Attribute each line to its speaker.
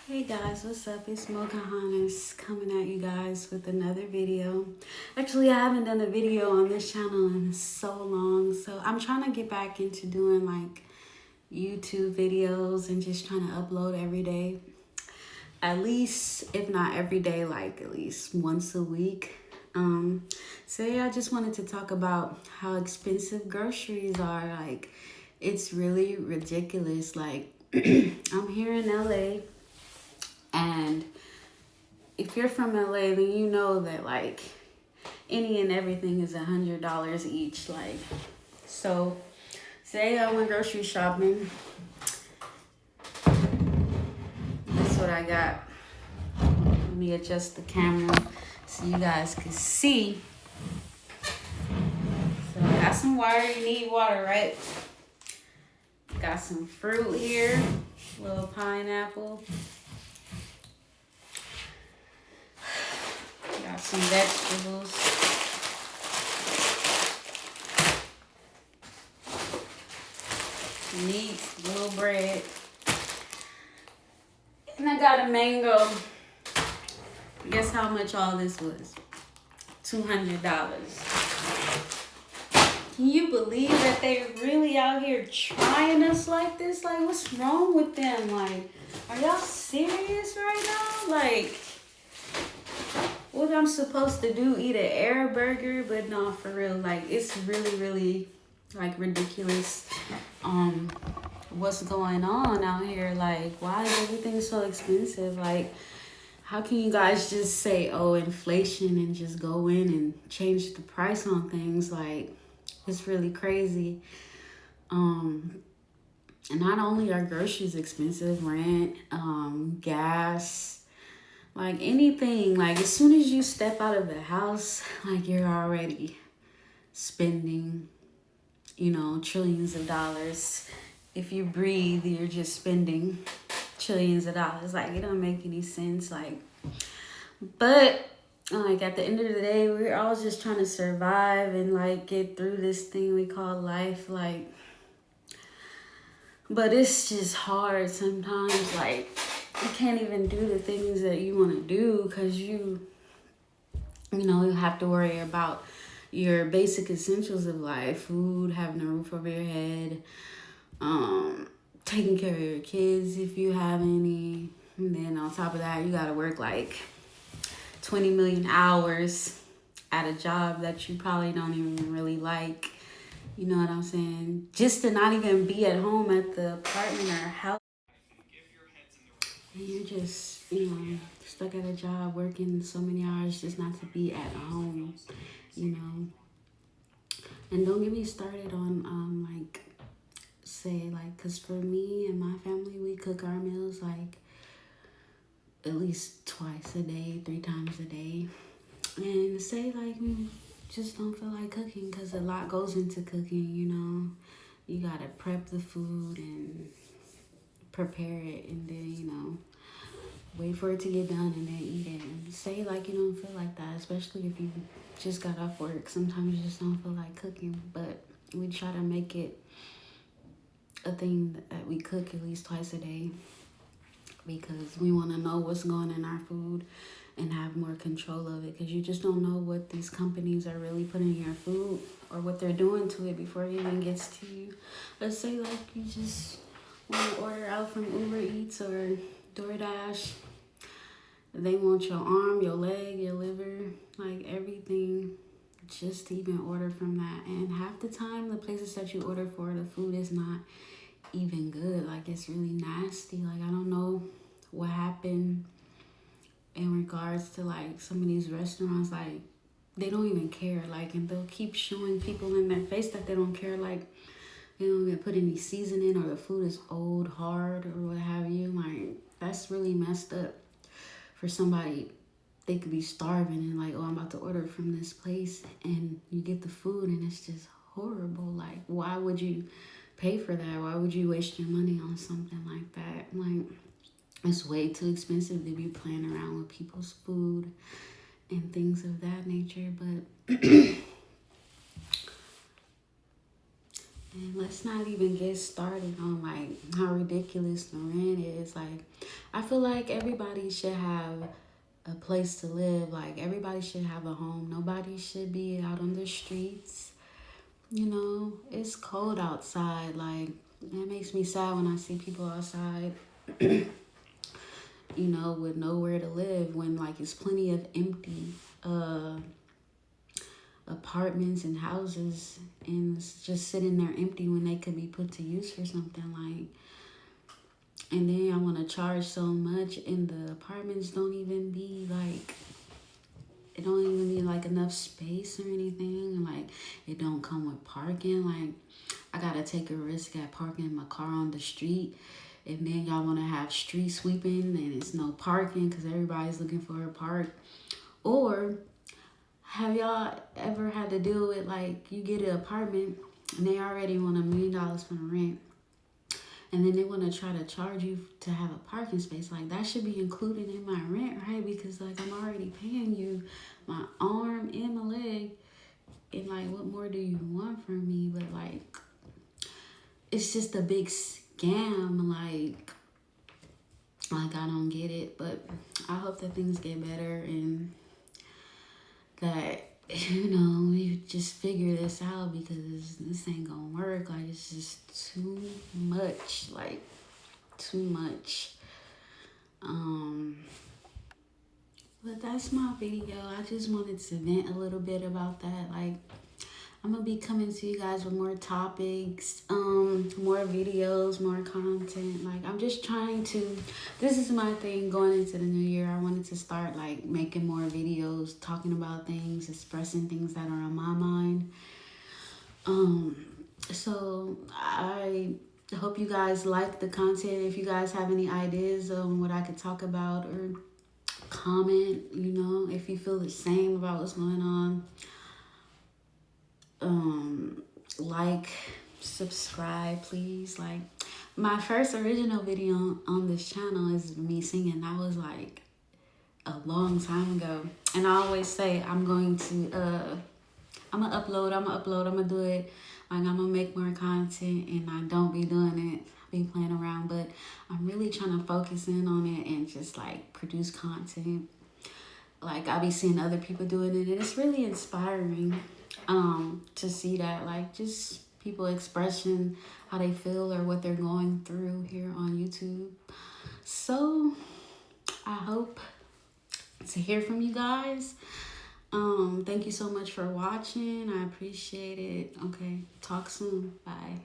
Speaker 1: Hey guys, what's up? It's Mokahanas coming at you guys with another video. Actually, I haven't done a video on this channel in so long, so I'm trying to get back into doing like YouTube videos and just trying to upload every day. At least, if not every day, like at least once a week. Today I just wanted to talk about how expensive groceries are. Like, it's really ridiculous. Like, I'm here in LA. And if you're from LA, then you know that like any and everything is $100 each. Like, so say I went grocery shopping. That's what I got. Let me adjust the camera so you guys can see. So I got some water. You need water, right? Got some fruit here. Little pineapple. Got some vegetables. Meat, little bread. And I got a mango. Guess how much all this was? $200. Can you believe that they really out here trying us like this? Like, what's wrong with them? Like, are y'all serious right now? Like, what I'm supposed to do? Eat an air burger? But no, for real. Like, it's really, like, ridiculous. What's going on out here? Like, why is everything so expensive? Like, how can you guys just say, oh, inflation, and just go in and change the price on things? Like, it's really crazy. And not only are groceries expensive, rent, gas, like anything. Like, as soon as you step out of the house, like, you're already spending, trillions of dollars. If you breathe, you're just spending trillions of dollars. Like, it don't make any sense. Like, but like at the end of the day, we're all just trying to survive and like get through this thing we call life. Like, but it's just hard sometimes. Like, you can't even do the things that you want to do because you have to worry about your basic essentials of life: food, having a roof over your head, taking care of your kids if you have any. And then on top of that, you gotta work like 20 million hours at a job that you probably don't even really like. You know what I'm saying? Just to not even be at home at the apartment or house. And you're just, stuck at a job working so many hours just not to be at home, you know. And don't get me started on, like, say, like, because for me and my family, we cook our meals, like, at least twice a day, 3 times a day. And say, like, we just don't feel like cooking because a lot goes into cooking, You got to prep the food and prepare it and then, wait for it to get done and then eat it. And say, like, you don't feel like that, especially if you just got off work. Sometimes you just don't feel like cooking, but we try to make it a thing that we cook at least twice a day because we want to know what's going in our food and have more control of it, because you just don't know what these companies are really putting in your food or what they're doing to it before it even gets to you. Let's say, like, you just want to order out from Uber Eats or DoorDash. They want your arm, your leg, your liver, like everything, just to even order from that. And half the time, the places that you order for, the food is not even good. Like, it's really nasty. Like, I don't know what happened in regards to, like, some of these restaurants. Like, they don't even care. Like, and they'll keep showing people in their face that they don't care. Like, they don't even put any seasoning, or the food is old, hard, or what have you. Like, that's really messed up. For somebody, they could be starving and like, oh, I'm about to order from this place, and you get the food and it's just horrible. Like, why would you pay for that? Why would you waste your money on something like that? Like, it's way too expensive to be playing around with people's food and things of that nature. But And let's not even get started on like how ridiculous the rent is. Like, I feel like everybody should have a place to live. Like, everybody should have a home. Nobody should be out on the streets. You know, it's cold outside. Like, it makes me sad when I see people outside, you know, with nowhere to live when like it's plenty of empty apartments and houses and it's just sitting there empty when they could be put to use for something. Like, and then I want to charge so much and the apartments don't even be like, it don't even be like enough space or anything, and like it don't come with parking. Like, I gotta take a risk at parking my car on the street, and then y'all want to have street sweeping and it's no parking because everybody's looking for a park. Or have y'all ever had to deal with like you get an apartment and they already want $1,000,000 for the rent, and then they want to try to charge you to have a parking space? Like, that should be included in my rent, right? Because like I'm already paying you my arm and my leg, and like what more do you want from me? But like, it's just a big scam. Like I don't get it. But I hope that things get better and that, you know, you just figure this out, because this ain't gonna work. Like, it's just too much. Like, too much. But that's my video. I just wanted to vent a little bit about that. Like, I'm gonna be coming to you guys with more topics, more videos, more content. Like, I'm just trying to, this is my thing going into the new year. I wanted to start like making more videos, talking about things, expressing things that are on my mind. So I hope you guys like the content. If you guys have any ideas on what I could talk about, or comment, you know, if you feel the same about what's going on. Like, subscribe, please. Like, my first original video on this channel is me singing. That was like a long time ago, and I always say I'm gonna upload, I'm gonna do it. Like, I'm gonna make more content, and I don't be doing it. I be playing around, but I'm really trying to focus in on it and just like produce content. Like, I be seeing other people doing it, and it's really inspiring to see that, like, just people expressing how they feel or what they're going through here on YouTube. So I hope to hear from you guys. Thank you so much for watching. I appreciate it. Okay, talk soon. Bye.